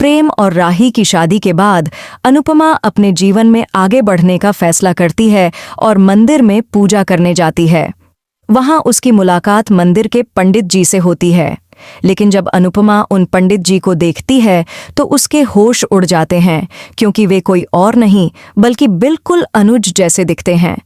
प्रेम और राही की शादी के बाद अनुपमा अपने जीवन में आगे बढ़ने का फैसला करती है और मंदिर में पूजा करने जाती है। वहां उसकी मुलाकात मंदिर के पंडित जी से होती है, लेकिन जब अनुपमा उन पंडित जी को देखती है तो उसके होश उड़ जाते हैं, क्योंकि वे कोई और नहीं बल्कि बिल्कुल अनुज जैसे दिखते हैं।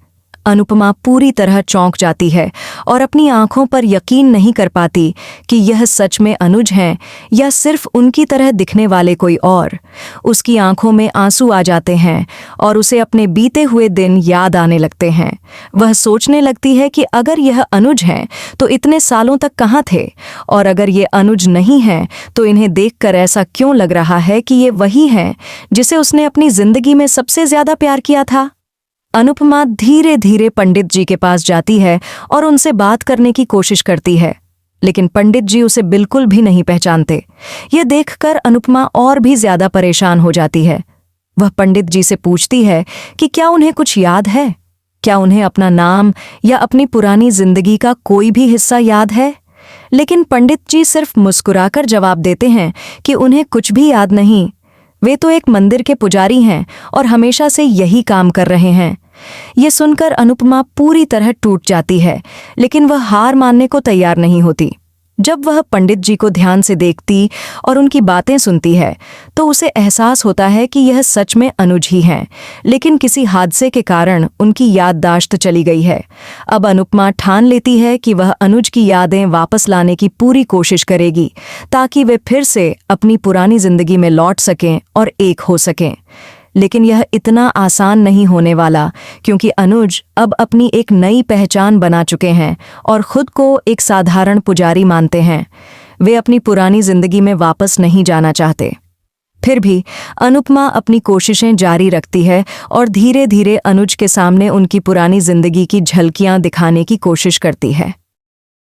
अनुपमा पूरी तरह चौंक जाती है और अपनी आंखों पर यकीन नहीं कर पाती कि यह सच में अनुज हैं या सिर्फ उनकी तरह दिखने वाले कोई और। उसकी आंखों में आंसू आ जाते हैं और उसे अपने बीते हुए दिन याद आने लगते हैं। वह सोचने लगती है कि अगर यह अनुज हैं तो इतने सालों तक कहाँ थे, और अगर ये अनुज नहीं हैं तो इन्हें देखकर ऐसा क्यों लग रहा है कि ये वही हैं जिसे उसने अपनी जिंदगी में सबसे ज्यादा प्यार किया था। अनुपमा धीरे धीरे पंडित जी के पास जाती है और उनसे बात करने की कोशिश करती है, लेकिन पंडित जी उसे बिल्कुल भी नहीं पहचानते। यह देखकर अनुपमा और भी ज्यादा परेशान हो जाती है। वह पंडित जी से पूछती है कि क्या उन्हें कुछ याद है, क्या उन्हें अपना नाम या अपनी पुरानी जिंदगी का कोई भी हिस्सा याद है। लेकिन पंडित जी सिर्फ मुस्कुराकर जवाब देते हैं कि उन्हें कुछ भी याद नहीं। वे तो एक मंदिर के पुजारी हैं और हमेशा से यही काम कर रहे हैं। ये सुनकर अनुपमा पूरी तरह टूट जाती है, लेकिन वह हार मानने को तैयार नहीं होती। जब वह पंडित जी को ध्यान से देखती और उनकी बातें सुनती है तो उसे एहसास होता है कि यह सच में अनुज ही हैं, लेकिन किसी हादसे के कारण उनकी याददाश्त चली गई है। अब अनुपमा ठान लेती है कि वह अनुज की यादें वापस लाने की पूरी कोशिश करेगी, ताकि वे फिर से अपनी पुरानी जिंदगी में लौट सकें और एक हो सकें। लेकिन यह इतना आसान नहीं होने वाला, क्योंकि अनुज अब अपनी एक नई पहचान बना चुके हैं और खुद को एक साधारण पुजारी मानते हैं। वे अपनी पुरानी जिंदगी में वापस नहीं जाना चाहते। फिर भी अनुपमा अपनी कोशिशें जारी रखती है और धीरे धीरे अनुज के सामने उनकी पुरानी जिंदगी की झलकियां दिखाने की कोशिश करती है।